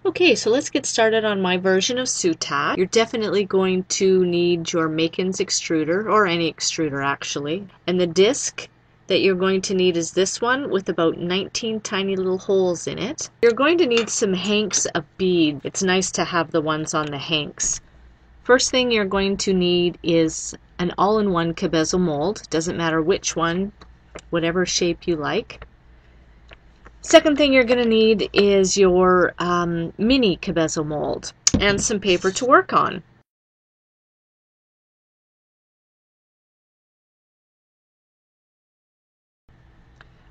Okay, so let's get started on my version of Sutat. You're definitely going to need your Makins extruder, or any extruder actually. And the disc that you're going to need is this one with about 19 tiny little holes in it. You're going to need some hanks of bead. It's nice to have the ones on the hanks. First thing you're going to need is an all-in-one Cabezo mold. Doesn't matter which one, whatever shape you like. Second thing you're going to need is your mini Cabezo mold and some paper to work on.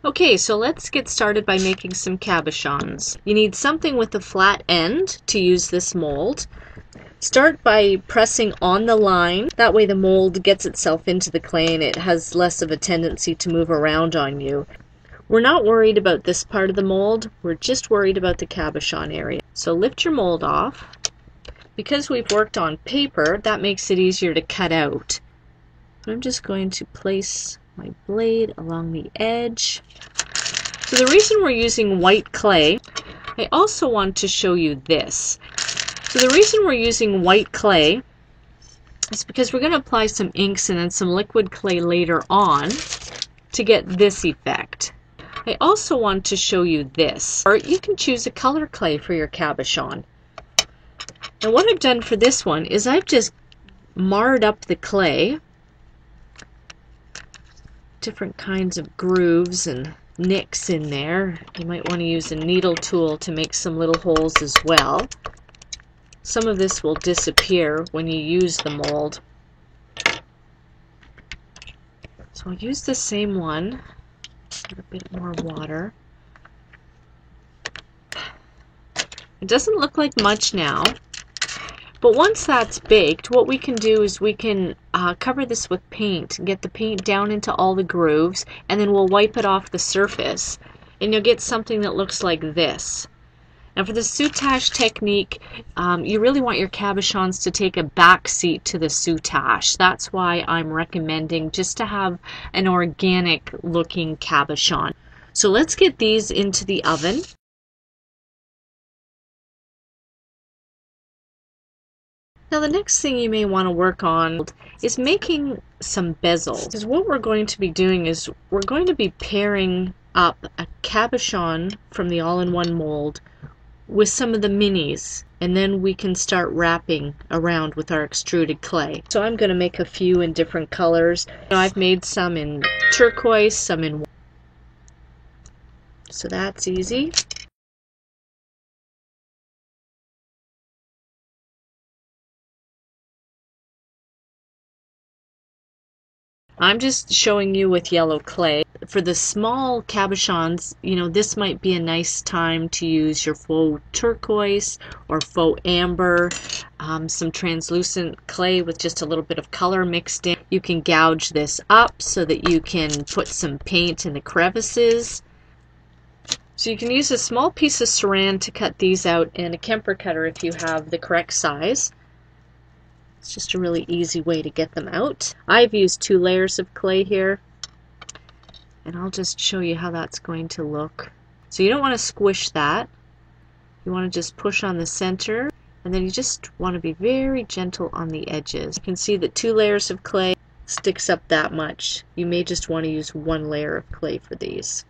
Okay, so let's get started by making some cabochons. You need something with a flat end to use this mold. Start by pressing on the line. That way the mold gets itself into the clay and it has less of a tendency to move around on you. We're not worried about this part of the mold, we're just worried about the cabochon area. So lift your mold off. Because we've worked on paper, that makes it easier to cut out. I'm just going to place my blade along the edge. So the reason we're using white clay, I also want to show you this. So the reason we're using white clay is because we're going to apply some inks and then some liquid clay later on to get this effect. I also want to show you this, or you can choose a color clay for your cabochon. And what I've done for this one is I've just marred up the clay, different kinds of grooves and nicks in there. You might want to use a needle tool to make some little holes as well. Some of this will disappear when you use the mold. So I'll use the same one. Add a bit more water. It doesn't look like much now, but once that's baked, what we can do is we can cover this with paint, get the paint down into all the grooves, and then we'll wipe it off the surface, and you'll get something that looks like this. Now for the soutache technique, you really want your cabochons to take a back seat to the soutache. That's why I'm recommending just to have an organic looking cabochon. So let's get these into the oven. Now the next thing you may want to work on is making some bezels. Because what we're going to be doing is we're going to be pairing up a cabochon from the all-in-one mold with some of the minis, and then we can start wrapping around with our extruded clay. So I'm going to make a few in different colors. I've made some in turquoise, some in white. So that's easy. I'm just showing you with yellow clay. For the small cabochons, this might be a nice time to use your faux turquoise or faux amber, some translucent clay with just a little bit of color mixed in. You can gouge this up so that you can put some paint in the crevices. So you can use a small piece of saran to cut these out and a Kemper cutter if you have the correct size. It's just a really easy way to get them out. I've used 2 layers of clay here, and I'll just show you how that's going to look. So you don't want to squish that. You want to just push on the center, and then you just want to be very gentle on the edges. You can see that 2 layers of clay sticks up that much. You may just want to use 1 layer of clay for these.